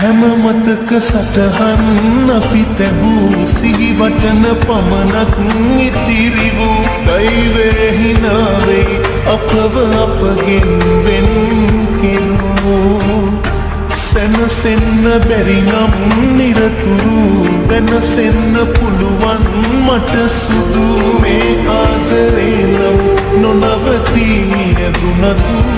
හැම මතක සටහන් අපි තැබූ සිහිවටන පමණක් ඉතිරි වූ දෛවයේ හිනාවෙයි අපව අපගෙන් වෙන් කෙරූ සැනසෙන්න බැරි නම් නිරතුරු වෙනසෙන්න පුළුවන් මට සුදු මේ ආදරේ නම් නොනවතී මියදුනතු